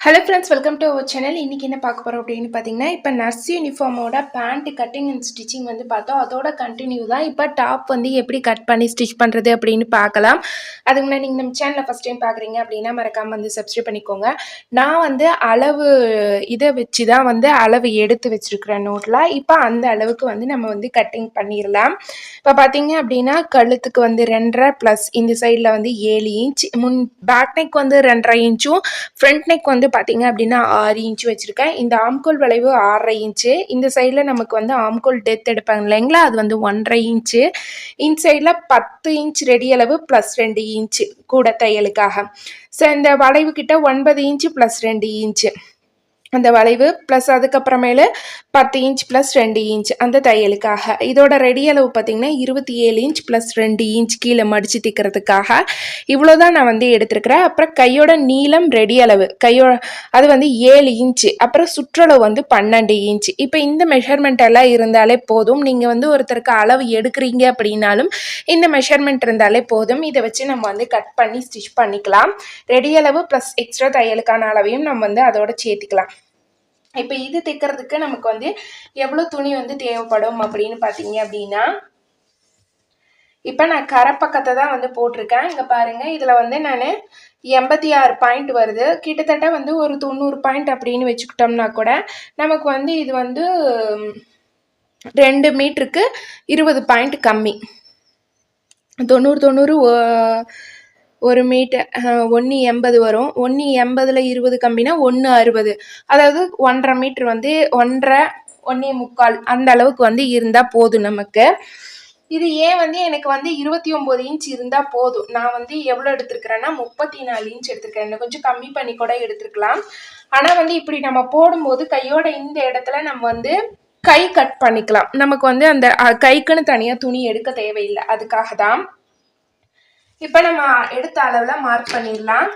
Hello friends, welcome to our channel. இன்றைக்கி என்ன பார்க்க போகிறோம் அப்படின்னு பார்த்தீங்கன்னா, இப்போ நர்ஸ் யூனிஃபார்மோட பேண்ட் கட்டிங் அண்ட் ஸ்டிச்சிங் வந்து பார்த்தோம். அதோட கண்டினியூ தான் இப்போ டாப் வந்து எப்படி கட் பண்ணி ஸ்டிச் பண்ணுறது அப்படின்னு பார்க்கலாம். அதுக்கு முன்னாடி நீங்கள் நம்ம சேனலில் ஃபஸ்ட் டைம் பார்க்குறீங்க அப்படின்னா மறக்காமல் வந்து சப்ஸ்கிரைப் பண்ணிக்கோங்க. நான் வந்து அளவு இதை வச்சு தான் வந்து அளவு எடுத்து வச்சுருக்கிறேன் நோட்டில். இப்போ அந்த அளவுக்கு வந்து நம்ம வந்து கட்டிங் பண்ணிடலாம். இப்போ பார்த்தீங்க அப்படின்னா கழுத்துக்கு வந்து 2.5 ப்ளஸ் இந்த சைடில் வந்து 7 இன்ச், பேக் நெக் வந்து 2.5 இன்ச்சும், ஃப்ரண்ட் நெக் வந்து பார்த்தீங்க அப்படின்னா 6 இன்ச் வச்சுருக்கேன். இந்த ஆம்கோல் வளைவு 6.5 இன்ச்சு. இந்த சைடில் நமக்கு வந்து ஆம்கோல் டெப்த் எடுப்பாங்க இல்லைங்களா, அது வந்து 1.5 இன்ச்சு. இந்த சைடில் 10 இன்ச் ரெடி அளவு ப்ளஸ் 2 இன்ச்சு கூட தையலுக்காக. ஸோ இந்த வளைவு கிட்ட 9 இன்ச்சு ப்ளஸ் 2 இன்ச்சு அந்த வளைவு, ப்ளஸ் அதுக்கப்புறமேலு 10 இன்ச் ப்ளஸ் 2 இன்ச் அந்த தையலுக்காக. இதோட ரெடி அளவு பார்த்தீங்கன்னா 27 இன்ச் ப்ளஸ் 2 இன்ச் கீழே மடித்து தைக்கிறதுக்காக. இவ்வளோ தான் நான் வந்து எடுத்துருக்கிறேன். அப்புறம் கையோட நீளம் ரெடி அளவு அது வந்து 7 இன்ச்சு. அப்புறம் சுற்றளவு வந்து 12 இன்ச். இப்போ இந்த மெஷர்மெண்ட் எல்லாம் இருந்தாலே போதும். நீங்கள் வந்து ஒருத்தருக்கு அளவு எடுக்கிறீங்க அப்படின்னாலும் இந்த மெஷர்மெண்ட் இருந்தாலே போதும். இதை வச்சு நம்ம வந்து கட் பண்ணி ஸ்டிச் பண்ணிக்கலாம். ரெடி அளவு ப்ளஸ் எக்ஸ்ட்ரா தையலுக்கான அளவையும் நம்ம வந்து அதோட சேர்த்துக்கலாம். இப்போ இது தைக்கிறதுக்கு நமக்கு வந்து எவ்வளோ துணி வந்து தேவைப்படும் அப்படின்னு பார்த்தீங்க அப்படின்னா, இப்போ நான் கரைப்பக்கத்தை தான் வந்து போட்டிருக்கேன். இங்கே பாருங்கள், இதில் வந்து நான் 86 பாயிண்ட் வருது. கிட்டத்தட்ட வந்து ஒரு 90 பாயிண்ட் அப்படின்னு வச்சுக்கிட்டோம்னா கூட நமக்கு வந்து இது வந்து 2 மீட்டருக்கு 20 பாயிண்ட் கம்மி. 90 ஒரு மீட்டர் 1.80 வரும். 1.80ல் 20 கம்மினா 1.60, அதாவது 1.5 மீட்டர் வந்து 1.25 அந்த அளவுக்கு வந்து இருந்தால் போதும் நமக்கு. இது ஏன் வந்து எனக்கு வந்து 29 இன்ச் இருந்தால் போதும். நான் வந்து எவ்வளோ எடுத்துருக்கிறேன்னா 34 இன்ச் எடுத்துருக்கேன். இன்னும் கொஞ்சம் கம்மி பண்ணி கூட எடுத்துருக்கலாம். ஆனால் வந்து இப்படி நம்ம போடும்போது கையோட இந்த இடத்துல நம்ம வந்து கை கட் பண்ணிக்கலாம். நமக்கு வந்து அந்த கைக்குன்னு தனியாக துணி எடுக்க தேவையில்லை. அதுக்காக தான் இப்போ நம்ம எடுத்த அளவில் மார்க் பண்ணிடலாம்.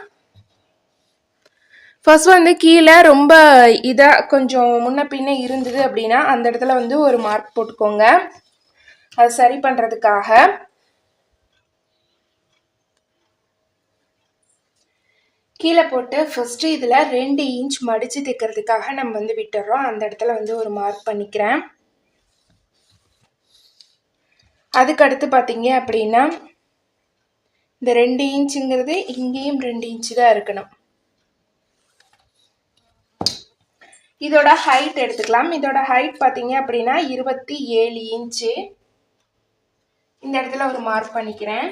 ஃபர்ஸ்ட் வந்து கீழே ரொம்ப இதாக கொஞ்சம் முன்ன பின்ன இருந்தது அப்படின்னா அந்த இடத்துல வந்து ஒரு மார்க் போட்டுக்கோங்க, அது சரி பண்ணுறதுக்காக. கீழே போட்டு ஃபஸ்ட்டு இதில் 2 இன்ச் மடித்து தைக்கிறதுக்காக நம்ம வந்து விட்டுறோம். அந்த இடத்துல வந்து ஒரு மார்க் பண்ணிக்கிறேன். அதுக்கடுத்து பார்த்தீங்க அப்படின்னா இந்த 2 இன்ச்சுங்கிறது இங்கேயும் 2 இன்ச்சு தான் இருக்கணும். இதோட ஹைட் எடுத்துக்கலாம். இதோட ஹைட் பார்த்தீங்க அப்படின்னா 27 இன்ச்சு. இந்த இடத்துல ஒரு மார்க் பண்ணிக்கிறேன்.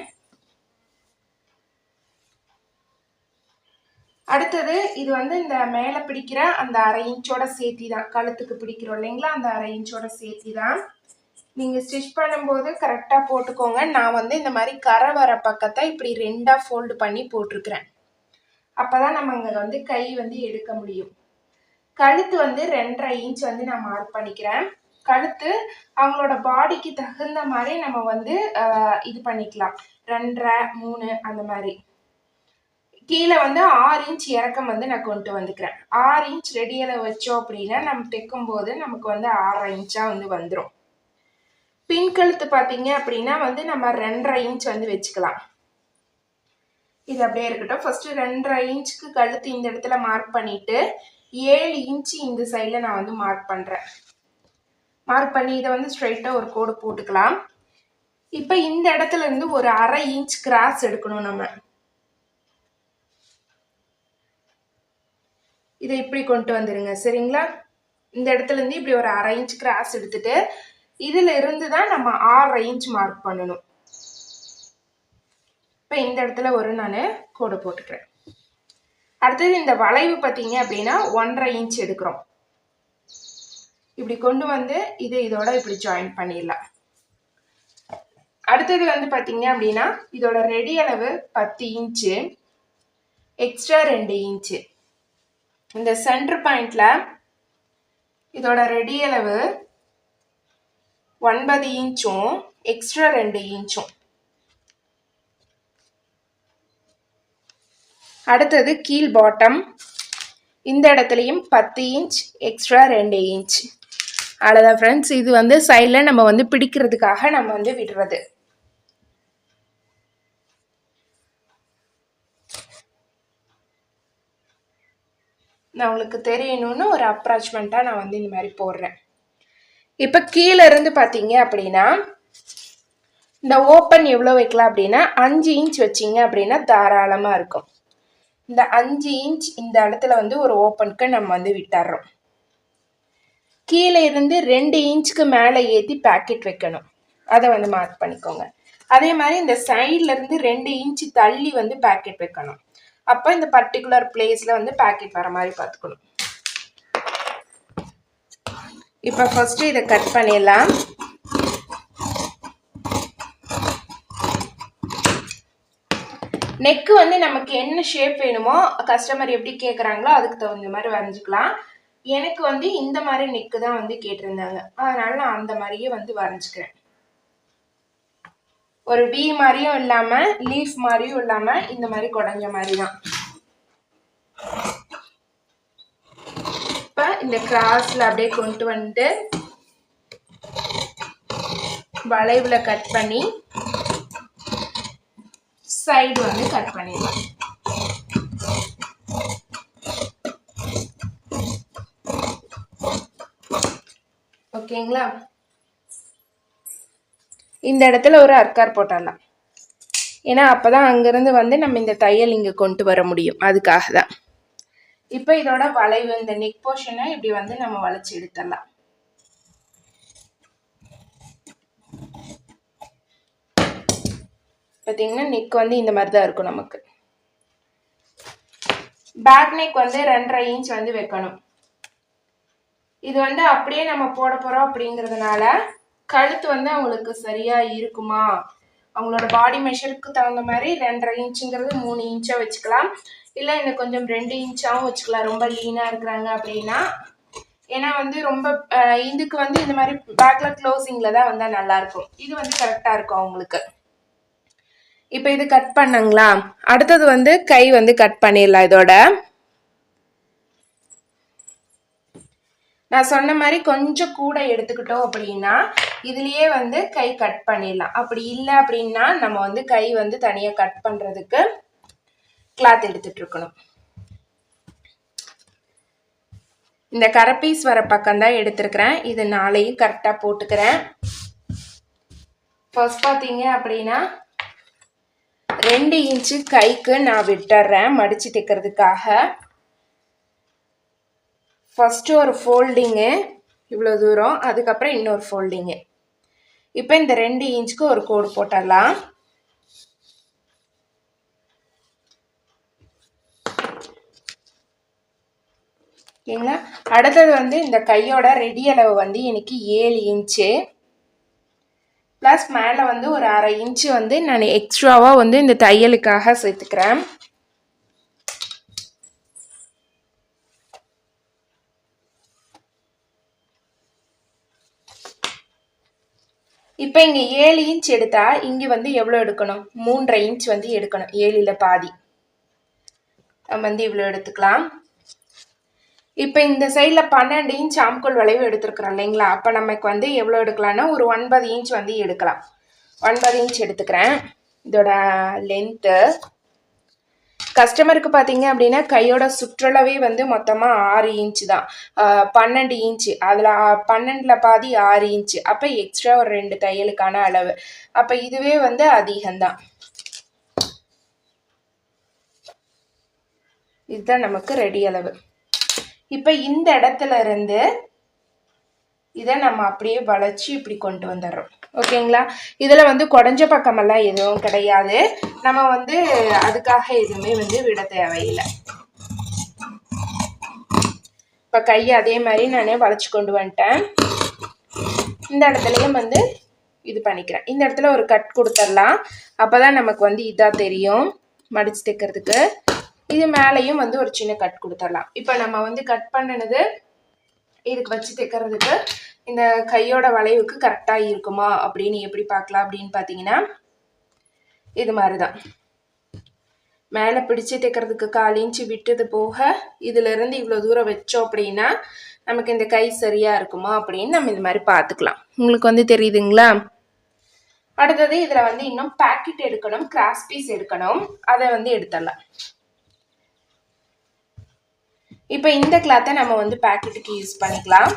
அடுத்தது இது வந்து இந்த மேலே பிடிக்கிற அந்த 1/2 இன்ச்சோட சேர்த்தி தான், கழுத்துக்கு பிடிக்கிறோம் இல்லைங்களா, அந்த 1/2 இன்ச்சோட சேர்த்தி தான். நீங்கள் ஸ்டிச் பண்ணும்போது கரெக்டாக போட்டுக்கோங்க. நான் வந்து இந்த மாதிரி கரை வர பக்கத்தை இப்படி 2ஆக ஃபோல்டு பண்ணி போட்டிருக்கிறேன். அப்போ தான் நம்ம இங்கே வந்து கை வந்து எடுக்க முடியும். கழுத்து வந்து 2.5 இன்ச் வந்து நான் மார்க் பண்ணிக்கிறேன். கழுத்து அவங்களோட பாடிக்கு தகுந்த மாதிரி நம்ம வந்து இது பண்ணிக்கலாம். 2.5, 3 அந்த மாதிரி. கீழே வந்து 6 இன்ச் இறக்கம் வந்து நான் கொண்டு வந்துக்கிறேன். 6 இன்ச் ரெடியில் வச்சோம் அப்படின்னா நம்ம தைக்கும் போது நமக்கு வந்து 6.5 இன்ச்சா வந்து வந்துடும். பின் கழுத்து பார்த்தீங்க அப்படின்னா வந்து நம்ம 2.5 இன்ச் வந்து வச்சுக்கலாம். இது அப்படியே இருக்கட்டும். ஃபர்ஸ்ட் 2.5 இன்ச்சுக்கு கழுத்து இந்த இடத்துல மார்க் பண்ணிட்டு 7 இன்ச்சு இந்த சைடில் நான் வந்து மார்க் பண்ணுறேன். மார்க் பண்ணி இதை வந்து ஸ்ட்ரைட்டாக ஒரு கோடு போட்டுக்கலாம். இப்போ இந்த இடத்துல இருந்து ஒரு 1/2 இன்ச் கிராஸ் எடுக்கணும். நம்ம இதை இப்படி கொண்டு வந்துருங்க, சரிங்களா. இந்த இடத்துல இருந்து இப்படி ஒரு 1/2 இன்ச் கிராஸ் எடுத்துட்டு இதுல இருந்து தான் நம்ம 6 இன்ச் மார்க் பண்ணணும். இப்போ இந்த இடத்துல ஒரு நான் கோடு போட்டுக்கிறேன். அடுத்தது இந்த வளைவு பார்த்தீங்க அப்படின்னா 1.5 இன்ச் எடுக்கிறோம். இப்படி கொண்டு வந்து இதோட இப்படி ஜாயின் பண்ணிடலாம். அடுத்தது வந்து பார்த்தீங்க அப்படின்னா இதோட ரெடி அளவு 10 இன்ச்சு, எக்ஸ்ட்ரா 2 இன்ச்சு. இந்த சென்டர் பாயிண்ட்ல இதோட ரெடி அளவு 9 இன்ச்சும் எக்ஸ்ட்ரா 2 இன்ச்சும். அடுத்தது கீழ் பாட்டம், இந்த இடத்துலையும் 10 இன்ச் எக்ஸ்ட்ரா 2 இன்ச். அவ்வளோதான் ஃப்ரெண்ட்ஸ். இது வந்து சைடில் நம்ம வந்து பிடிக்கிறதுக்காக நம்ம வந்து விடுறது. நான் உங்களுக்கு தெரியணும்னு ஒரு அப்ராச்மெண்ட்டாக நான் வந்து இந்த மாதிரி போடுறேன். இப்போ கீழே இருந்து பார்த்தீங்க அப்படின்னா இந்த ஓப்பன் எவ்வளோ வைக்கலாம் அப்படின்னா 5 இன்ச் வச்சிங்க அப்படின்னா தாராளமாக இருக்கும். இந்த 5 இன்ச் இந்த இடத்துல வந்து ஒரு ஓப்பனுக்கு நம்ம வந்து விட்டுறோம். கீழே இருந்து 2 இன்ச்சுக்கு மேலே ஏற்றி பேக்கெட் வைக்கணும். அதை வந்து மார்க் பண்ணிக்கோங்க. அதே மாதிரி இந்த சைட்ல இருந்து 2 இன்ச்சு தள்ளி வந்து பேக்கெட் வைக்கணும். அப்போ இந்த பர்டிகுலர் பிளேஸ்ல வந்து பேக்கெட் வர மாதிரி பார்த்துக்கணும். இப்போ ஃபர்ஸ்ட் இதை கட் பண்ணிடலாம். நெக்கு வந்து நமக்கு என்ன ஷேப் வேணுமோ கஸ்டமர் எப்படி கேட்குறாங்களோ அதுக்கு தகுந்த மாதிரி வரைஞ்சிக்கலாம். எனக்கு வந்து இந்த மாதிரி நெக்கு தான் வந்து கேட்டிருந்தாங்க, அதனால நான் அந்த மாதிரியே வந்து வரைஞ்சிக்கிறேன். ஒரு வி மாதிரியும் இல்லாம லீஃப் மாதிரியும் இல்லாம இந்த மாதிரி குடஞ்ச மாதிரி தான். இப்ப இந்த கிராஸ்ல அப்படியே கொண்டு வந்துட்டு வளைவுல கட் பண்ணி சைடு வந்து கட் பண்ணிடலாம். ஓகேங்களா? இந்த இடத்துல ஒரு அர்க்கார் போட்டுடலாம். ஏன்னா அப்பதான் அங்கிருந்து வந்து நம்ம இந்த தையல் இங்க கொண்டு வர முடியும், அதுக்காக தான். இப்போ இதோட வளைவு இந்த நெக் போர்ஷனை இப்படி வந்து நம்ம வளைச்சு எடுத்துடலாம். பார்த்தீங்கன்னா நெக் வந்து இந்த மாதிரி தான் இருக்கும் நமக்கு. பேக் நெக் வந்து 2.5 இன்ச் வந்து வைக்கணும். இது வந்து அப்படியே நம்ம போட போறோம் அப்படிங்கிறதுனால கழுத்து வந்து அவங்களுக்கு சரியா இருக்குமா, அவங்களோட பாடி மெஷருக்கு தகுந்த மாதிரி 2.5 இன்ச்சுங்கிறது 3 இன்ச்சா வச்சுக்கலாம். இல்லை இன்னும் கொஞ்சம் 2 இன்ச்சாவும் வச்சுக்கலாம், ரொம்ப லீனா இருக்கிறாங்க அப்படின்னா. ஏன்னா வந்து ரொம்ப இதுக்கு வந்து இந்த மாதிரி பேக்ல க்ளோசிங்ல தான் வந்தா நல்லா இருக்கும். இது வந்து கரெக்டா இருக்கும் அவங்களுக்கு. இப்ப இது கட் பண்ணுங்களா, அடுத்தது வந்து கை வந்து கட் பண்ணிடலாம். இதோட நான் சொன்ன மாதிரி கொஞ்சம் கூட எடுத்துக்கிட்டோம் அப்படின்னா இதுலயே வந்து கை கட் பண்ணிடலாம். அப்படி இல்லை அப்படின்னா நம்ம வந்து கை வந்து தனியா கட் பண்றதுக்கு கிளாத் எடுத்துட்டு இருக்கணும். இந்த கரப்பீஸ் வர பக்கம் தான் எடுத்திருக்கிறேன். இது 4ஐயும் கரெக்டா போட்டுக்கிறேன். ஃபர்ஸ்ட் பார்த்தீங்க அப்படின்னா 2 இன்ச்சு கைக்கு நான் விட்டுறேன் மடிச்சு தைக்கிறதுக்காக. ஃபர்ஸ்ட் ஒரு ஃபோல்டிங்கு இவ்வளோ தூரம், அதுக்கப்புறம் இன்னொரு ஃபோல்டிங்கு. இப்போ இந்த 2 இன்ச்சுக்கு ஒரு கோடு போட்டுடலாம். ஓகேங்களா? அடுத்தது வந்து இந்த கையோட ரெடி அளவு வந்து எனக்கு 7 இன்ச்சு ப்ளஸ் மேலே வந்து ஒரு 1/2 இன்ச்சு வந்து நான் எக்ஸ்ட்ராவாக வந்து இந்த தையலுக்காக சேர்த்துக்கிறேன். இப்போ இங்கே 7 இன்ச் எடுத்தா இங்கே வந்து எவ்வளோ எடுக்கணும்? 3.5 இன்ச் வந்து எடுக்கணும். 7ல் பாதி நம்ம வந்து இவ்வளோ எடுத்துக்கலாம். இப்போ இந்த சைடில் 12 இன்ச் ஆம்கோல் வளைவு எடுத்துருக்குறோம் இல்லைங்களா? அப்போ நமக்கு வந்து எவ்வளோ எடுக்கலாம்னா ஒரு 9 இன்ச் வந்து எடுக்கலாம். 9 இன்ச் எடுத்துக்கிறேன். இதோட லென்த்து கஸ்டமருக்கு பார்த்தீங்க அப்படின்னா கையோட சுற்றளவே வந்து மொத்தமாக 6 இன்ச்சு தான். 12 இன்ச்சு, அதில் 12ல் பாதி 6 இன்ச்சு. அப்போ எக்ஸ்ட்ரா ஒரு 2 தையலுக்கான அளவு. அப்போ இதுவே வந்து அதிகம்தான். இதுதான் நமக்கு ரெடி அளவு. இப்போ இந்த இடத்துல இருந்து இதை நம்ம அப்படியே வளைச்சி இப்படி கொண்டு வந்துடுறோம். ஓகேங்களா? இதில் வந்து குடஞ்ச பக்கமெல்லாம் எதுவும் கிடையாது. நம்ம வந்து அதுக்காக எதுவுமே வந்து விட தேவையில்லை. இப்போ கையை அதே மாதிரி நானே வளைச்சி கொண்டு வந்துட்டேன். இந்த இடத்துலையும் வந்து இது பண்ணிக்கிறேன். இந்த இடத்துல ஒரு கட் கொடுத்துடலாம். அப்போ தான் நமக்கு வந்து இதாக தெரியும் மடித்து தைக்கிறதுக்கு. இது மேலேயும் வந்து ஒரு சின்ன கட் கொடுத்துடலாம். இப்போ நம்ம வந்து கட் பண்ணினது இதுக்கு வச்சு தைக்கிறதுக்கு இந்த கையோட வளைவுக்கு கரெக்டாக இருக்குமா அப்படின்னு எப்படி பார்க்கலாம் அப்படின்னு பார்த்தீங்கன்னா இது மாதிரி தான். மேலே பிடிச்சி தைக்கிறதுக்கு 1/4 இன்ச்சு விட்டது போக இதிலிருந்து இவ்வளோ தூரம் வச்சோம் அப்படின்னா நமக்கு இந்த கை சரியாக இருக்குமா அப்படின்னு நம்ம இந்த மாதிரி பார்த்துக்கலாம். உங்களுக்கு வந்து தெரியுதுங்களா? அடுத்தது இதில் வந்து இன்னும் பேக்கெட் எடுக்கணும், கிராஸ் பீஸ் எடுக்கணும். அதை வந்து எடுத்துடலாம். இப்போ இந்த கிளாத்தை நம்ம வந்து பாக்கெட்டுக்கு யூஸ் பண்ணிக்கலாம்.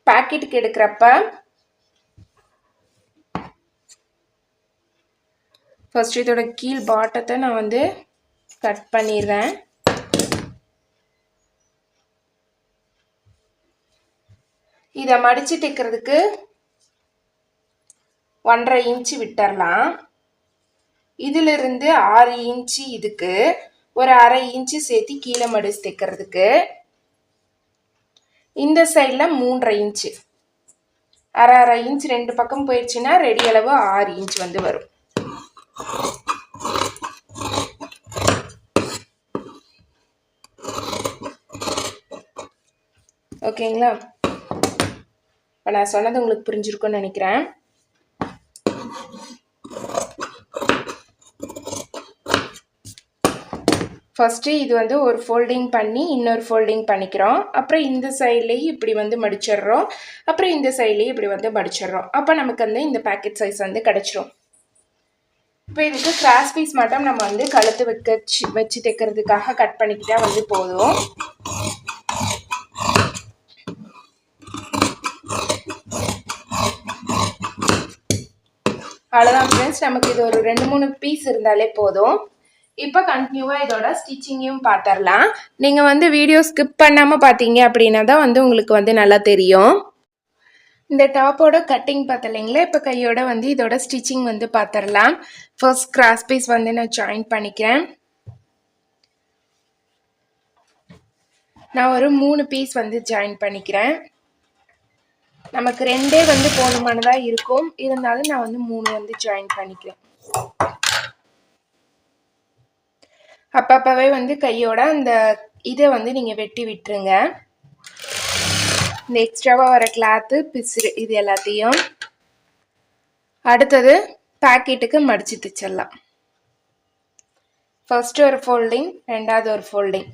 பாக்கெட்டுக்கு எடுக்கிறப்ப ஃபர்ஸ்ட் இதோட கீழ் பாட்டத்தை நான் வந்து கட் பண்ணிடுறேன். இதை மடிச்சு தைக்கிறதுக்கு 1.5 இன்ச்சு விட்டுறலாம். இதிலிருந்து 6 இன்ச்சு இதுக்கு ஒரு 1/2 இன்ச்சு சேர்த்து கீழே மடிச்சு தைக்கிறதுக்கு. இந்த சைடில் 3.5 இன்ச்சு 1/2 இன்ச்சு 2 பக்கம் போயிடுச்சுன்னா ரெடி அளவு 6 இன்ச் வந்து வரும். ஓகேங்களா? இப்போ நான் சொன்னது உங்களுக்கு புரிஞ்சிருக்கும்னு நினைக்கிறேன். ஃபஸ்ட்டு இது வந்து ஒரு ஃபோல்டிங் பண்ணி இன்னொரு ஃபோல்டிங் பண்ணிக்கிறோம். அப்புறம் இந்த சைட்லேயும் இப்படி வந்து மடிச்சிடுறோம். அப்புறம் இந்த சைட்லேயும் இப்படி வந்து மடிச்சிடுறோம். அப்போ நமக்கு வந்து இந்த பேக்கெட் சைஸ் வந்து கிடச்சிரும். இப்போ இதுக்கு கிராஸ் பீஸ் மட்டும் நம்ம வந்து கழுத்து வச்சு தைக்கிறதுக்காக கட் பண்ணிக்கிட்டா வந்து போதும். அவ்வளோதான் ஃப்ரெண்ட்ஸ், நமக்கு இது ஒரு 2-3 பீஸ் இருந்தாலே போதும். இப்போ கண்டினியூவாக இதோட ஸ்டிச்சிங்கையும் பார்த்துடலாம். நீங்கள் வந்து வீடியோ ஸ்கிப் பண்ணாமல் பார்த்தீங்க அப்படின்னா தான் வந்து உங்களுக்கு வந்து நல்லா தெரியும். இந்த டாப்போட கட்டிங் பார்த்தலைங்களா? இப்போ கையோட வந்து இதோட ஸ்டிச்சிங் வந்து பார்த்துடலாம். ஃபர்ஸ்ட் கிராஸ் பீஸ் வந்து நான் ஜாயின் பண்ணிக்கிறேன். நான் ஒரு 3 பீஸ் வந்து ஜாயின் பண்ணிக்கிறேன். நமக்கு 2 வந்து போதுமானதாக இருக்கும், இருந்தாலும் நான் வந்து 3 வந்து ஜாயின் பண்ணிக்கிறேன். அப்பப்பவே வந்து கையோட அந்த இதை வந்து நீங்கள் வெட்டி விட்டுருங்க. இந்த எக்ஸ்ட்ராவாக வர கிளாத்து பிசுறு இது எல்லாத்தையும் அடுத்தது பாக்கெட்டுக்கு மடிச்சு தைச்சிடலாம். ஃபர்ஸ்ட் ஒரு ஃபோல்டிங், ரெண்டாவது ஒரு ஃபோல்டிங்.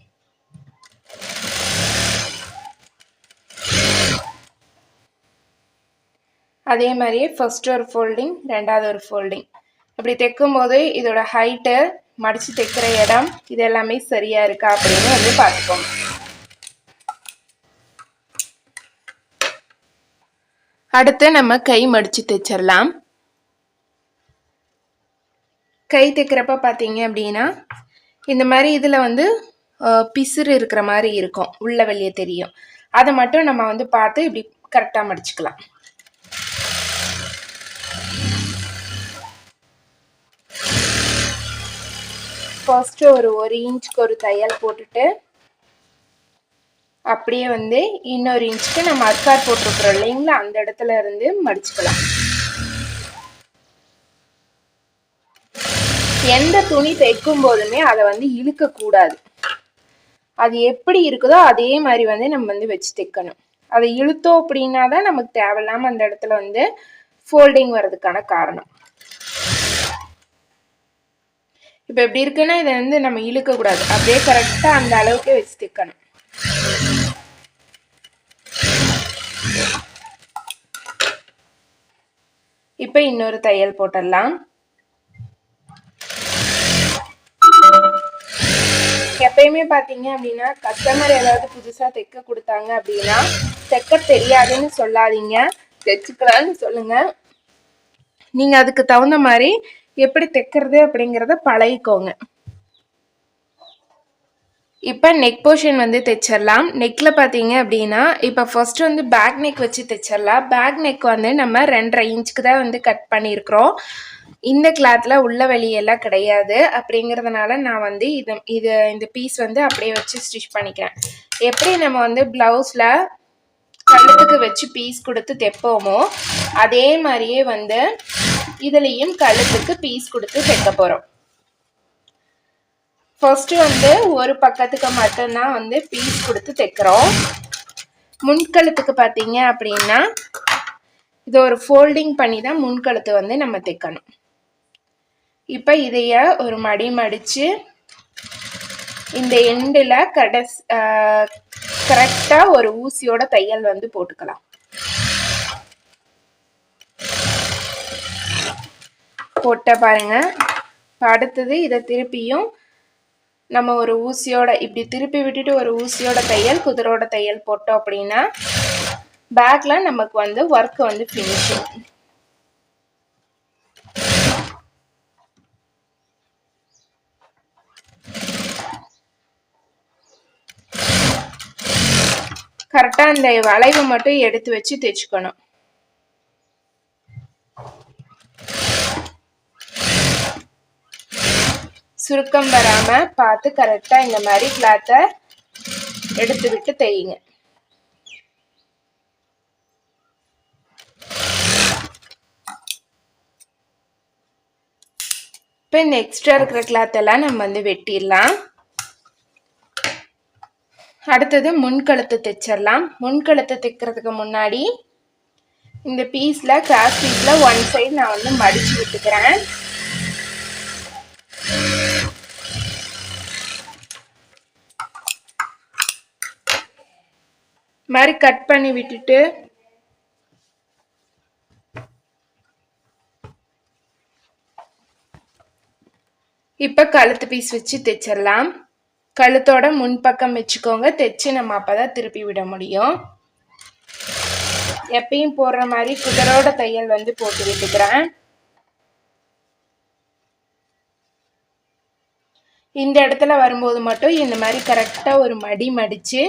அதே மாதிரியே ஃபர்ஸ்ட் ஒரு ஃபோல்டிங், ரெண்டாவது ஒரு ஃபோல்டிங். இப்படி தைக்கும் போது இதோட ஹைட்டு, மடிச்சு தைக்கிற இடம், இது எல்லாமே சரியா இருக்கா அப்படின்னு வந்து பார்த்துக்கோங்க. அடுத்து நம்ம கை மடிச்சு தைச்சிடலாம். கை தைக்கிறப்ப பார்த்தீங்க அப்படின்னா இந்த மாதிரி இதில் வந்து பிசுறு இருக்கிற மாதிரி இருக்கும், உள்ள வெளியே தெரியும். அதை மட்டும் நம்ம வந்து பார்த்து இப்படி கரெக்டாக மடிச்சுக்கலாம். ஃபர்ஸ்ட் ஒரு 1 இன்ச்சுக்கு ஒரு தையல் போட்டுட்டு அப்படியே வந்து இன்னொரு இன்ச்சுக்கு நம்ம அர்க்கார் போட்டிருக்கிறோம் இல்லைங்களா, அந்த இடத்துல இருந்து மடிச்சுக்கலாம். எந்த துணி தைக்கும் போதுமே அதை வந்து இழுக்க கூடாது. அது எப்படி இருக்குதோ அதே மாதிரி வந்து நம்ம வந்து வச்சு தைக்கணும். அதை இழுத்தோம் அப்படின்னா தான் நமக்கு தேவையில்லாம அந்த இடத்துல வந்து ஃபோல்டிங் வர்றதுக்கான காரணம். இப்போ எப்படி இருக்குன்னா இதை வந்து நம்ம இழுக்க கூடாது, அப்படியே கரெக்டாக அந்த அளவுக்கு வச்சு தைக்கணும். இப்போ இன்னொரு தையல் போட்டுடலாம். எப்பயுமே பார்த்தீங்க அப்படின்னா கஸ்டமர் ஏதாவது புதுசாக தைக்க கொடுத்தாங்க அப்படின்னா தைக்க தெரியாதுன்னு சொல்லாதீங்க, தைச்சுக்கலான்னு சொல்லுங்க. நீங்கள் அதுக்கு தகுந்த மாதிரி எப்படி தைக்கிறது அப்படிங்கிறத பழகிக்கோங்க. இப்போ நெக் போர்ஷன் வந்து தைச்சிடலாம். நெக்கில் பார்த்தீங்க அப்படின்னா இப்போ ஃபர்ஸ்ட் வந்து பேக் நெக் வச்சு தைச்சிடலாம். பேக் நெக் வந்து நம்ம 2.5 இன்ச்சுக்கு தான் வந்து கட் பண்ணியிருக்கிறோம். இந்த கிளாத்தில் உள்ள வெளியெல்லாம் கிடையாது. அப்படிங்கிறதுனால நான் வந்து இந்த பீஸ் வந்து அப்படியே வச்சு ஸ்டிச் பண்ணிக்கிறேன். எப்படி நம்ம வந்து ப்ளவுஸில் கழுத்துக்கு வச்சு பீஸ் கொடுத்து தைப்போமோ அதே மாதிரியே வந்து இதுலேயும் கழுத்துக்கு பீஸ் கொடுத்து தைக்க போகிறோம். ஃபர்ஸ்ட் வந்து ஒரு பக்கத்துக்கு மட்டும்தான் வந்து பீஸ் கொடுத்து தைக்கிறோம். முன்கழுத்துக்கு பார்த்தீங்க அப்படின்னா இது ஒரு ஃபோல்டிங் பண்ணி தான் முன்கழுத்து வந்து நம்ம தைக்கணும். இப்போ இதைய ஒரு மடிச்சு இந்த எண்டில் கரெக்டாக ஒரு ஊசியோட தையல் வந்து போட்டுக்கலாம். போட்ட பாருங்க, அடுத்தது இதை திருப்பியும் நம்ம ஒரு ஊசியோட இப்படி திருப்பி விட்டுட்டு ஒரு ஊசியோட தையல் குதிரோட தையல் போட்டோம் அப்படின்னா பேக்ல நமக்கு வந்து ஒர்க் வந்து ஃபினிஷிங். கரெக்டா இந்த வளைவு மட்டும் எடுத்து வச்சு தைச்சுக்கணும். சுருக்கம் வராம பார்த்து கரெக்டா இந்த மாதிரி கிளாத்தை எடுத்து விட்டு தையுங்க. இப்போ இந்த எக்ஸ்ட்ரா இருக்கிற கிளாத் எல்லாம் நம்ம வந்து வெட்டிடலாம். அடுத்தது முன்கழுத்து தைச்சிடலாம். முன்கழுத்து தைக்கிறதுக்கு முன்னாடி இந்த பீஸ்ல கிராஸ் பீஸ்ல ஒன் சைடு நான் வந்து மடிச்சு விட்டுக்கிறேன். மாதிரி கட் பண்ணி விட்டுட்டு இப்ப கழுத்து பீஸ் வச்சு தைச்சிடலாம். கழுத்தோட முன்பக்கம் வச்சுக்கோங்க, தைச்சு நம்ம அப்பதான் திருப்பி விட முடியும். எப்பயும் போடுற மாதிரி குதிரோட தையல் வந்து போட்டு விட்டுக்கிறேன். இந்த இடத்துல வரும்போது மட்டும் இந்த மாதிரி கரெக்டா ஒரு மடி மடிச்சு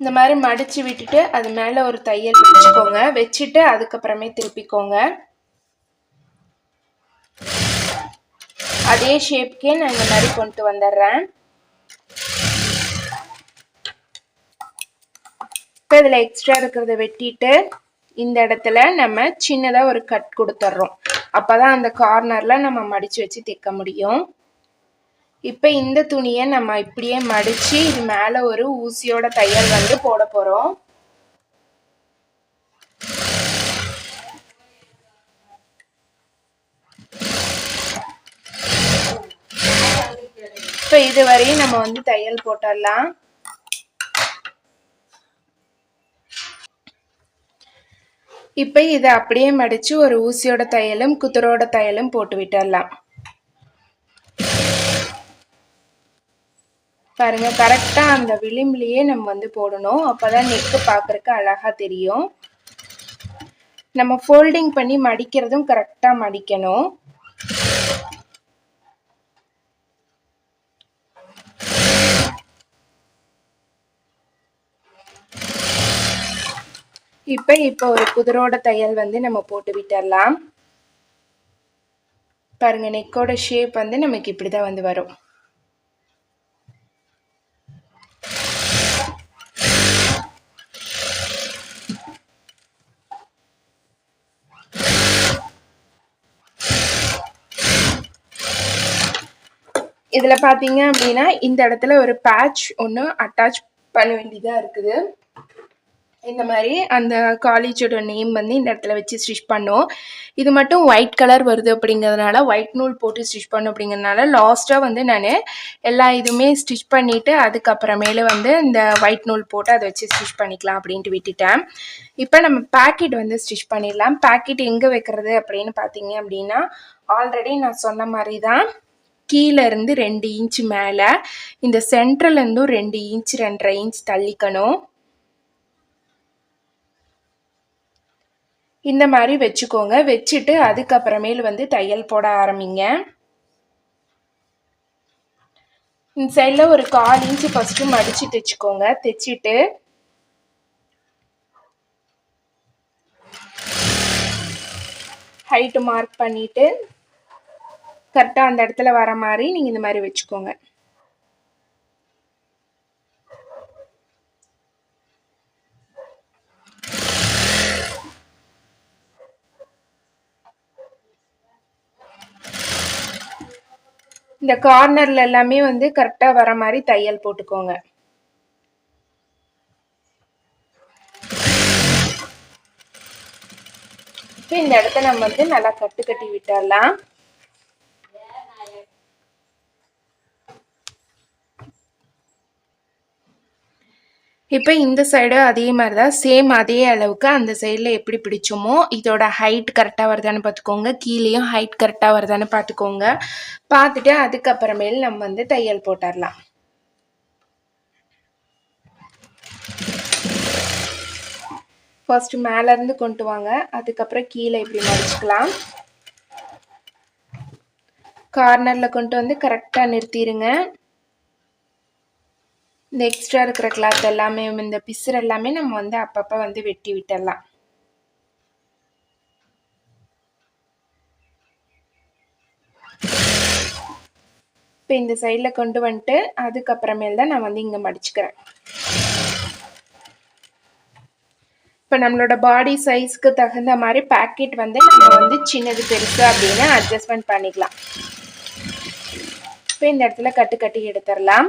இந்த மாதிரி மடிச்சு விட்டுட்டு அது மேல ஒரு தையல் வச்சுக்கோங்க. வச்சுட்டு அதுக்கப்புறமே திருப்பிக்கோங்க. அதே ஷேப்க்கே நான் இந்த மாதிரி கொண்டு வந்துடுறேன். இப்போ இதில் எக்ஸ்ட்ரா இருக்கிறத வெட்டிட்டு இந்த இடத்துல நம்ம சின்னதா ஒரு கட் கொடுத்துட்றோம். அப்பதான் அந்த கார்னர்ல நம்ம மடிச்சு வச்சு தைக்க முடியும். இப்போ இந்த துணியை நம்ம இப்படியே மடிச்சு இது மேல ஒரு ஊசியோட தையல் வந்து போட போறோம். இப்போ இதுவரையும் நம்ம வந்து தையல் போட்டுடலாம். இப்போ இதை அப்படியே மடிச்சு ஒரு ஊசியோட தையலும் குதிரோட தையலும் போட்டு விட்டுடலாம். பாருங்க, கரெக்டா அந்த விளிம்புலயே நம்ம வந்து போடணும். அப்பதான் நெக்கு பார்க்கறதுக்கு அழகா தெரியும். நம்ம ஃபோல்டிங் பண்ணி மடிக்கிறதும் கரெக்டா மடிக்கணும். இப்போ ஒரு குதிரோட தையல் வந்து நம்ம போட்டு விட்டுடலாம். பாருங்க, நெக்கோட ஷேப் வந்து நமக்கு இப்படிதான் வந்து வரும். இதுல பாத்தீங்க அப்படின்னா இந்த இடத்துல ஒரு பேட்ச் ஒன்று அட்டாச் பண்ண வேண்டியதா இருக்குது. இந்த மாதிரி அந்த காலேஜோட நேம் வந்து இந்த இடத்துல வச்சு ஸ்டிச் பண்ணோம். இது மட்டும் ஒயிட் கலர் வருது அப்படிங்கிறதுனால, ஒயிட் நூல் போட்டு ஸ்டிச் பண்ணும் அப்படிங்கிறதுனால லாஸ்ட்டாக வந்து நான் எல்லா இதுவுமே ஸ்டிச் பண்ணிவிட்டு அதுக்கப்புறமேல வந்து இந்த ஒயிட் நூல் போட்டு அதை வச்சு ஸ்டிச் பண்ணிக்கலாம் அப்படின்ட்டு விட்டுட்டேன். இப்போ நம்ம பேக்கெட் வந்து ஸ்டிச் பண்ணிடலாம். பேக்கெட் எங்கே வைக்கிறது அப்படின்னு பார்த்தீங்க அப்படின்னா, ஆல்ரெடி நான் சொன்ன மாதிரி தான் கீழே இருந்து 2 இன்ச் மேலே, இந்த சென்ட்ரலேருந்தும் 2 இன்ச் 2.5 இன்ச் தள்ளிக்கணும். இந்த மாதிரி வச்சுக்கோங்க. வச்சுட்டு அதுக்கப்புறமேல் வந்து தையல் போட ஆரம்பிங்க. இந்த சைடில் ஒரு 1/4 இன்ச்சு ஃபஸ்ட்டு மடித்து தைச்சிக்கோங்க. தைச்சிட்டு ஹைட்டு மார்க் பண்ணிவிட்டு கரெக்டாக அந்த இடத்துல வர மாதிரி நீங்கள் இந்த மாதிரி வச்சுக்கோங்க. இந்த கார்னர்ல எல்லாமே வந்து கரெக்டா வர மாதிரி தையல் போட்டுக்கோங்க. இந்த இடத்த நம்ம வந்து நல்லா கட்டி விட்டுடலாம். இப்போ இந்த சைடு அதே மாதிரி தான் சேம் அதே அளவுக்கு அந்த சைடில் எப்படி பிடிச்சோமோ இதோட ஹைட் கரெக்டாக வருதான்னு பார்த்துக்கோங்க, கீழேயும் ஹைட் கரெக்டாக வருதான்னு பார்த்துக்கோங்க. பார்த்துட்டு அதுக்கப்புறமேல் நம்ம வந்து தையல் போட்டுடலாம். ஃபர்ஸ்ட் மேலேருந்து கொண்டு வாங்க, அதுக்கப்புறம் கீழே இப்படி மடிச்சுக்கலாம். கார்னரில் கொண்டு வந்து கரெக்டாக நிறுத்திடுங்க. இந்த எக்ஸ்ட்ரா இருக்கிற கிளாத் எல்லாமே இந்த பிசுறு எல்லாமே நம்ம வந்து அப்பப்போ வந்து வெட்டி விட்டுடலாம். இப்போ இந்த சைடில் கொண்டு வந்துட்டு அதுக்கப்புறமேல் தான் நான் வந்து இங்கே மடிச்சுக்கிறேன். இப்போ நம்மளோட பாடி சைஸ்க்கு தகுந்த மாதிரி பேக்கெட் வந்து நம்ம வந்து சின்னது பெருசு அப்படின்னு அட்ஜஸ்ட்மெண்ட் பண்ணிக்கலாம். இப்போ இந்த இடத்துல கட்டி எடுத்துடலாம்.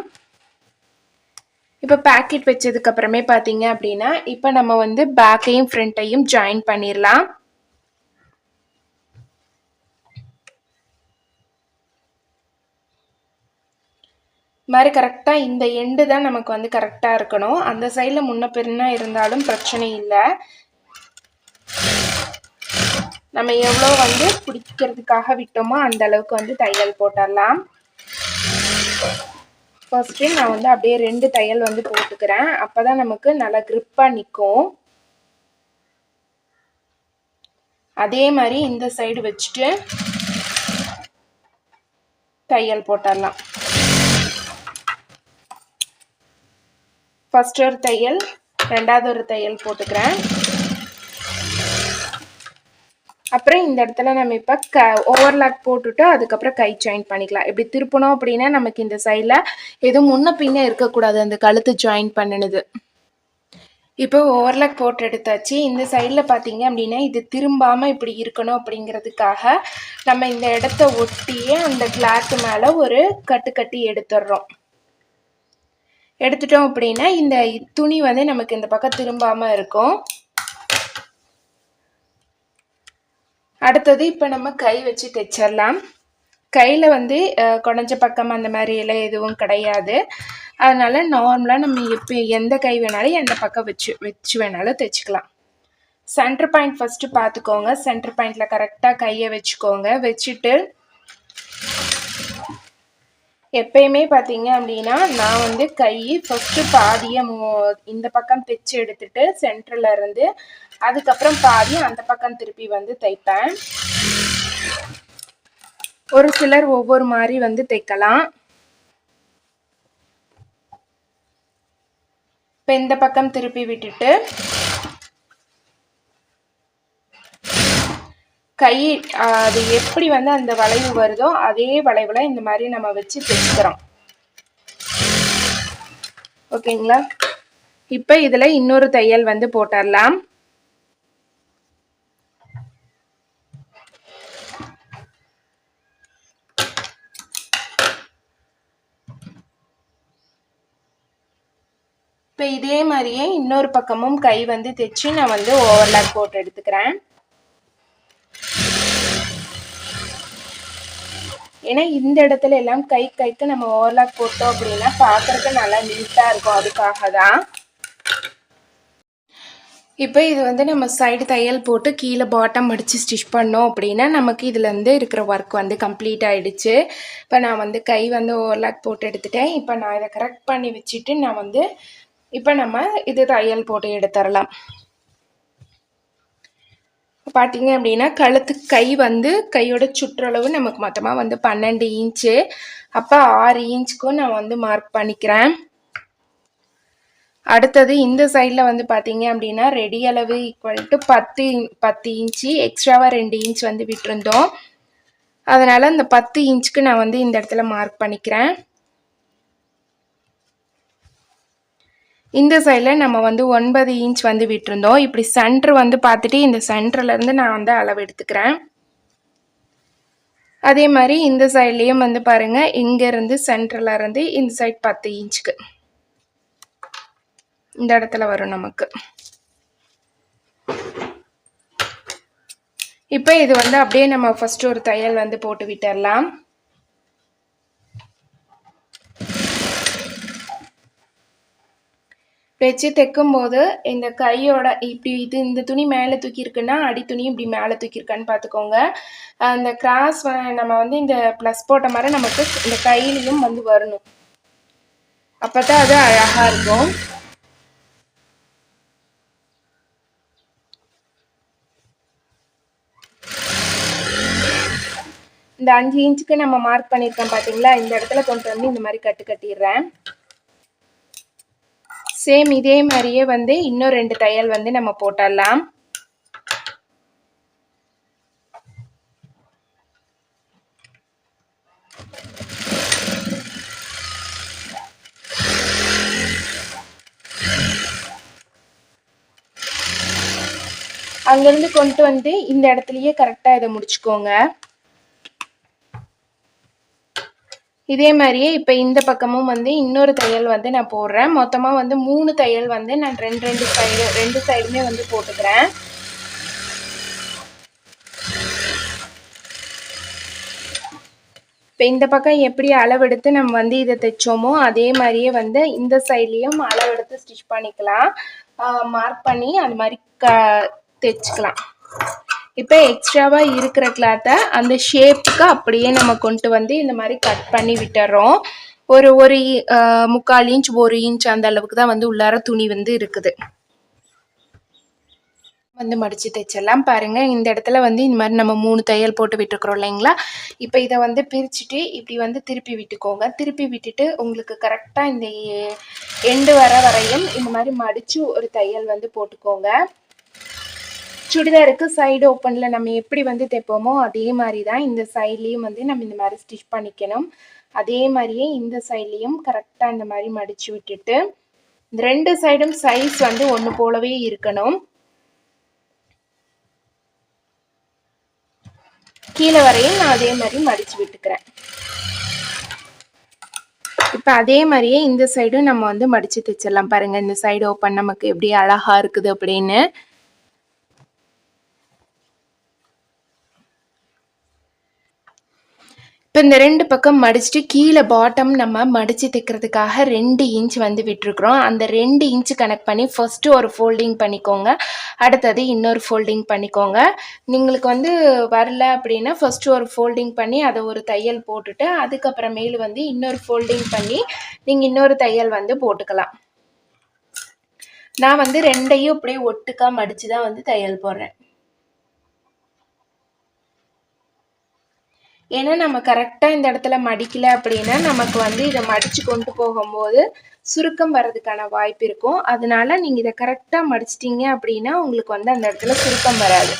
இப்போ பேக்கெட் வச்சதுக்கு அப்புறமே பார்த்தீங்க அப்படின்னா இப்போ நம்ம வந்து பேக்கையும் ஃப்ரண்ட்டையும் ஜாயின் பண்ணிடலாம். மாதிரி கரெக்டாக இந்த எண்டு தான் நமக்கு வந்து கரெக்டாக இருக்கணும். அந்த சைடில் முன்ன பின்ன இருந்தாலும் பிரச்சனை இல்லை. நம்ம எவ்வளோ வந்து பிடிக்கிறதுக்காக விட்டோமோ அந்த அளவுக்கு வந்து தையல் போட்டுடலாம். ஃபர்ஸ்ட்டு நான் வந்து அப்படியே 2 தையல் வந்து போட்டுக்கிறேன். அப்போ தான் நமக்கு நல்லா க்ரிப்பாக நிற்கும். அதே மாதிரி இந்த சைடு வச்சுட்டு தையல் போட்டுடலாம். ஃபர்ஸ்ட் ஒரு தையல், ரெண்டாவது ஒரு தையல் போட்டுக்கிறேன். அப்புறம் இந்த இடத்துல நம்ம இப்போ ஓவர்லாக் போட்டுட்டு அதுக்கப்புறம் கை ஜாயின் பண்ணிக்கலாம். இப்படி திருப்பணும் அப்படின்னா நமக்கு இந்த சைடில் எதுவும் முன்ன பின்ன இருக்கக்கூடாது, அந்த கழுத்து ஜாயின் பண்ணினது. இப்போ ஓவர்லாக் போட்டு எடுத்தாச்சு. இந்த சைடில் பார்த்தீங்க அப்படின்னா இது திரும்பாமல் இப்படி இருக்கணும் அப்படிங்கிறதுக்காக நம்ம இந்த இடத்த ஒட்டியே அந்த கிளாத்து மேலே ஒரு கட்டி எடுத்துடுறோம். எடுத்துட்டோம் அப்படின்னா இந்த துணி வந்து நமக்கு இந்த பக்கம் திரும்பாமல் இருக்கும். அடுத்தது இப்போ நம்ம கை வச்சு தைச்சிடலாம். கையில் வந்து குடஞ்ச பக்கம் அந்த மாதிரி எல்லாம் எதுவும் கிடையாது. அதனால நார்மலாக நம்ம இப்போ எந்த கை வேணாலும் எந்த பக்கம் வச்சு வேணாலும் தைச்சிக்கலாம். சென்டர் பாயிண்ட் ஃபஸ்ட்டு பார்த்துக்கோங்க. சென்டர் பாயிண்டில் கரெக்டாக கையை வச்சுக்கோங்க. வச்சுட்டு எப்பயுமே பார்த்தீங்க அப்படின்னா நான் வந்து கை ஃபஸ்ட்டு பாதியை இந்த பக்கம் தைச்சு எடுத்துட்டு சென்டரில் இருந்து அதுக்கப்புறம் பாதி அந்த பக்கம் திருப்பி வந்து தைப்பேன். ஒரு சிலர் ஒவ்வொரு மாதிரி வந்து தைக்கலாம். இப்போ இந்த பக்கம் திருப்பி விட்டுட்டு கை அது எப்படி வந்து அந்த வளைவு வருதோ அதே வளைவில் இந்த மாதிரி நம்ம வச்சு தைச்சுக்கிறோம். ஓகேங்களா? இப்போ இதில் இன்னொரு தையல் வந்து போட்டுடலாம். இப்போ இதே மாதிரியே இன்னொரு பக்கமும் கை வந்து தைச்சு நான் வந்து ஓவர்லாக் போட்டு எடுத்துக்கிறேன். ஏன்னா இந்த இடத்துல எல்லாம் கைக்கு நம்ம ஓவர்லாக் போட்டோம் அப்படின்னா பார்க்கறதுக்கு நல்லா நீட்டாக இருக்கும். அதுக்காக தான். இப்போ இது வந்து நம்ம சைடு தையல் போட்டு கீழே பாட்டம் அடித்து ஸ்டிச் பண்ணோம் அப்படின்னா நமக்கு இதுலேருந்து இருக்கிற ஒர்க் வந்து கம்ப்ளீட் ஆகிடுச்சு. இப்போ நான் வந்து கை வந்து ஓவர்லாக் போட்டு எடுத்துட்டேன். இப்போ நான் இதை கரெக்ட் பண்ணி வச்சுட்டு நான் வந்து இப்போ நம்ம இது தையல் போட்டு எடுத்துடலாம். பார்த்தீங்க அப்படின்னா கழுத்து கை வந்து கையோட சுற்றளவு நமக்கு மொத்தமாக வந்து 12 இன்ச்சு. அப்போ 6 இன்ச்சுக்கும் நான் வந்து மார்க் பண்ணிக்கிறேன். அடுத்தது இந்த சைடில் வந்து பார்த்தீங்க அப்படின்னா ரெடி அளவு ஈக்குவல் டு 10 இன்ச்சு எக்ஸ்ட்ராவாக 2 இன்ச் வந்து விட்டுருந்தோம். அதனால் இந்த 10 இன்ச்சுக்கு நான் வந்து இந்த இடத்துல மார்க் பண்ணிக்கிறேன். இந்த சைடில் நம்ம வந்து 9 இன்ச் வந்து விட்டுருந்தோம். இப்படி சென்டர் வந்து பார்த்துட்டு இந்த சென்டர்லேருந்து நான் வந்து அளவு எடுத்துக்கிறேன். அதே மாதிரி இந்த சைட்லேயும் வந்து பாருங்கள், இங்கேருந்து சென்டரில் இருந்து இந்த சைட் 10 இன்ச்சுக்கு இந்த இடத்துல வரும் நமக்கு. இப்போ இது வந்து அப்படியே நம்ம ஃபஸ்ட்டு ஒரு தையல் வந்து போட்டு விட்டுடலாம். வச்சு தைக்கும்போது இந்த கையோட இப்படி இந்த துணி மேலே தூக்கியிருக்குன்னா அடி துணியும் இப்படி மேலே தூக்கியிருக்கான்னு பார்த்துக்கோங்க. அந்த கிராஸ் நம்ம வந்து இந்த ப்ளஸ் போட்ட மாதிரி நமக்கு இந்த கையிலையும் வந்து வரணும். அப்போ தான் அது அழகாக இருக்கும். இந்த 5 இன்ச்சுக்கு நம்ம மார்க் பண்ணியிருக்கோம் பார்த்தீங்களா, இந்த இடத்துல கொண்டு வந்து இந்த மாதிரி கட்டிடுறேன். சேம் இதே மாதிரியே வந்து இன்னும் 2 தையல் வந்து நம்ம போட்டுடலாம். அங்கிருந்து கொண்டு வந்து இந்த இடத்துலயே கரெக்டா இதை முடிச்சுக்கோங்க. இதே மாதிரியே இப்ப இந்த பக்கமும் வந்து இன்னொரு தையல் வந்து நான் போடுறேன். மொத்தமா வந்து 3 தையல் வந்து நான் ரெண்டு சைடுமே வந்து போட்டுக்கிறேன். இப்போ இந்த பக்கம் எப்படி அளவெடுத்து நம்ம வந்து இதை தைச்சோமோ அதே மாதிரியே வந்து இந்த சைட்லேயும் அளவெடுத்து ஸ்டிச் பண்ணிக்கலாம். மார்க் பண்ணி அது மாதிரி தைச்சிக்கலாம். இப்போ எக்ஸ்ட்ராவாக இருக்கிற கிளாத்தை அந்த ஷேப்புக்கு அப்படியே நம்ம கொண்டு வந்து இந்த மாதிரி கட் பண்ணி விட்டுறோம். ஒரு 1/4 இன்ச் 1 இன்ச் அந்த அளவுக்கு தான் வந்து உள்ளார துணி வந்து இருக்குது. வந்து மடித்து தைச்சிடலாம். பாருங்கள், இந்த இடத்துல வந்து இந்த மாதிரி நம்ம 3 தையல் போட்டு விட்டுருக்குறோம் இல்லைங்களா. இப்போ இதை வந்து பிரிச்சுட்டு இப்படி வந்து திருப்பி விட்டுக்கோங்க. திருப்பி விட்டுட்டு உங்களுக்கு கரெக்டாக இந்த எண்டு வரையும் இந்த மாதிரி மடித்து ஒரு தையல் வந்து போட்டுக்கோங்க. சுடிதாருக்கு சைடு ஓப்பனில் நம்ம எப்படி வந்து தைப்போமோ அதே மாதிரி தான் இந்த சைட்லேயும் வந்து நம்ம இந்த மாதிரி ஸ்டிச் பண்ணிக்கணும். அதே மாதிரியே இந்த சைட்லேயும் கரெக்டாக இந்த மாதிரி மடித்து விட்டுட்டு இந்த 2 சைடும் சைஸ் வந்து ஒன்று போலவே இருக்கணும். கீழே வரையும் நான் அதே மாதிரி மடித்து விட்டுக்கிறேன். இப்போ அதே மாதிரியே இந்த சைடும் நம்ம வந்து மடித்து தைச்சிடலாம். பாருங்கள், இந்த சைடு ஓப்பன் நமக்கு எப்படி அழகாக இருக்குது அப்படின்னு. இப்போ இந்த 2 பக்கம் மடிச்சுட்டு கீழே பாட்டம் நம்ம மடித்து தைக்கிறதுக்காக 2 இன்ச் வந்து விட்டுருக்குறோம். அந்த 2 இன்ச் கனெக்ட் பண்ணி ஃபர்ஸ்ட்டு ஒரு ஃபோல்டிங் பண்ணிக்கோங்க. அடுத்தது இன்னொரு ஃபோல்டிங் பண்ணிக்கோங்க. உங்களுக்கு வந்து வரல அப்படின்னா ஃபர்ஸ்ட்டு ஒரு ஃபோல்டிங் பண்ணி அதை ஒரு தையல் போட்டுட்டு அதுக்கப்புறமேலு வந்து இன்னொரு ஃபோல்டிங் பண்ணி நீங்கள் இன்னொரு தையல் வந்து போட்டுக்கலாம். நான் வந்து 2ஐயும் அப்படியே ஒட்டுக்கா மடித்து தான் வந்து தையல் போடுறேன். ஏன்னா நம்ம கரெக்டாக இந்த இடத்துல மடிக்கல அப்படின்னா நமக்கு வந்து இதை மடித்து கொண்டு போகும்போது சுருக்கம் வர்றதுக்கான வாய்ப்பு இருக்கும். அதனால நீங்கள் இதை கரெக்டாக மடிச்சிட்டிங்க அப்படின்னா உங்களுக்கு வந்து அந்த இடத்துல சுருக்கம் வராது.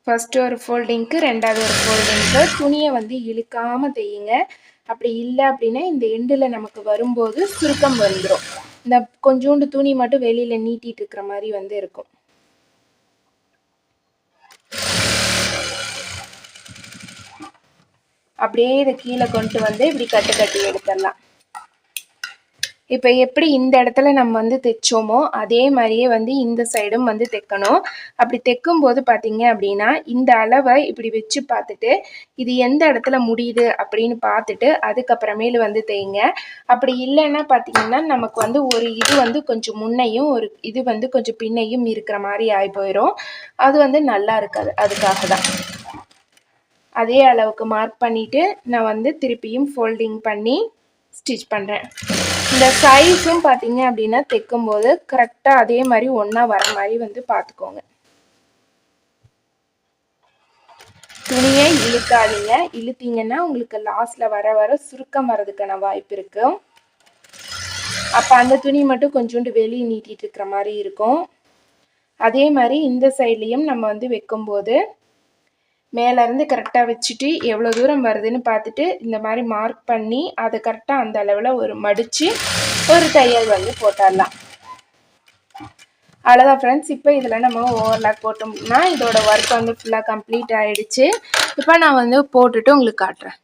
ஃபர்ஸ்ட் ஒரு ஃபோல்டிங்க்கு, ரெண்டாவது ஒரு ஃபோல்டிங்க்கு துணியை வந்து இழுக்காமல் தையுங்க. அப்படி இல்லை அப்படின்னா இந்த எண்டில் நமக்கு வரும்போது சுருக்கம் வந்துடும். இந்த கொஞ்சோண்டு துணி மட்டும் வெளியில் நீட்டிட்டு இருக்கிற மாதிரி வந்து இருக்கும். அப்படியே இதை கீழே கொண்டு வந்து இப்படி கட்டி எடுத்துடலாம். இப்போ எப்படி இந்த இடத்துல நம்ம வந்து தைச்சோமோ அதே மாதிரியே வந்து இந்த சைடும் வந்து தைக்கணும். அப்படி தைக்கும்போது பார்த்தீங்க அப்படின்னா இந்த அளவை இப்படி வச்சு பார்த்துட்டு இது எந்த இடத்துல முடியுது அப்படின்னு பார்த்துட்டு அதுக்கப்புறமேலு வந்து தைங்க. அப்படி இல்லைன்னா பார்த்தீங்கன்னா நமக்கு வந்து ஒரு இது வந்து கொஞ்சம் முன்னையும் ஒரு இது வந்து கொஞ்சம் பின்னையும் இருக்கிற மாதிரி ஆகி போயிடும். அது வந்து நல்லா இருக்காது. அதுக்காக தான் அதே அளவுக்கு மார்க் பண்ணிவிட்டு நான் வந்து திருப்பியும் ஃபோல்டிங் பண்ணி ஸ்டிச் பண்ணுறேன். இந்த சைஸும் பார்த்தீங்க அப்படின்னா தைக்கும்போது கரெக்டாக அதே மாதிரி ஒன்றா வர மாதிரி வந்து பார்த்துக்கோங்க. துணியை இழுக்காதீங்க. இழுத்தீங்கன்னா உங்களுக்கு லாஸ்ட்டில் வர சுருக்கம் வர்றதுக்கான வாய்ப்பு இருக்குது. அப்போ அந்த துணி மட்டும் கொஞ்சோண்டு வெளியே நீட்டிகிட்டு இருக்கிற மாதிரி இருக்கும். அதே மாதிரி இந்த சைட்லேயும் நம்ம வந்து வைக்கும்போது மேலேருந்து கரெக்டாக வச்சுட்டு எவ்வளோ தூரம் வருதுன்னு பார்த்துட்டு இந்த மாதிரி மார்க் பண்ணி அதை கரெக்டாக அந்த அளவில் ஒரு மடித்து ஒரு தையல் வந்து போட்டுடலாம். அவ்வளோதான் ஃப்ரெண்ட்ஸ். இப்போ இதில் நம்ம ஓவர்லாக் போட்டோம்னா இதோட ஒர்க் வந்து ஃபுல்லாக கம்ப்ளீட் ஆகிடுச்சு. இப்போ நான் வந்து போட்டுட்டு உங்களுக்கு காட்டுறேன்.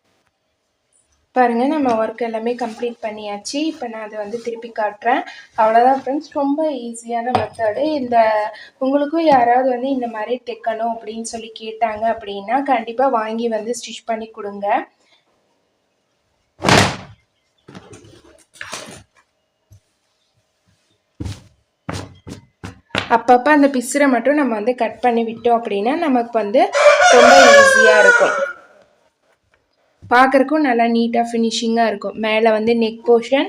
பாருங்கள், நம்ம ஒர்க் எல்லாமே கம்ப்ளீட் பண்ணியாச்சு. இப்போ நான் அதை வந்து திருப்பி காட்டுறேன். அவ்வளோதான் ஃப்ரெண்ட்ஸ். ரொம்ப ஈஸியான மெத்தடு. உங்களுக்கும் யாராவது வந்து இந்த மாதிரி தைக்கணும் அப்படின்னு சொல்லி கேட்டாங்க அப்படின்னா கண்டிப்பாக வாங்கி வந்து ஸ்டிச் பண்ணி கொடுங்க. அப்பப்போ அந்த பிசுரை மட்டும் நம்ம வந்து கட் பண்ணி விட்டோம் அப்படின்னா நமக்கு வந்து ரொம்ப ஈஸியாக இருக்கும். பார்க்குறக்கும் நல்லா நீட்டாக ஃபினிஷிங்காக இருக்கும். மேலே வந்து நெக் போர்ஷன்,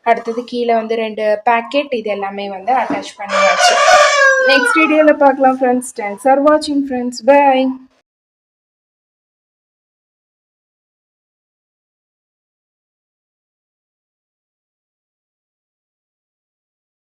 அடுத்தது கீழே வந்து 2 பேக்கெட், இது எல்லாமே வந்து அட்டாச் பண்ணியாச்சு. நெக்ஸ்ட் வீடியோவில் பார்க்கலாம் ஃப்ரெண்ட்ஸ். தேங்க்ஸ் ஃபார் வாட்சிங் ஃப்ரெண்ட்ஸ். பை.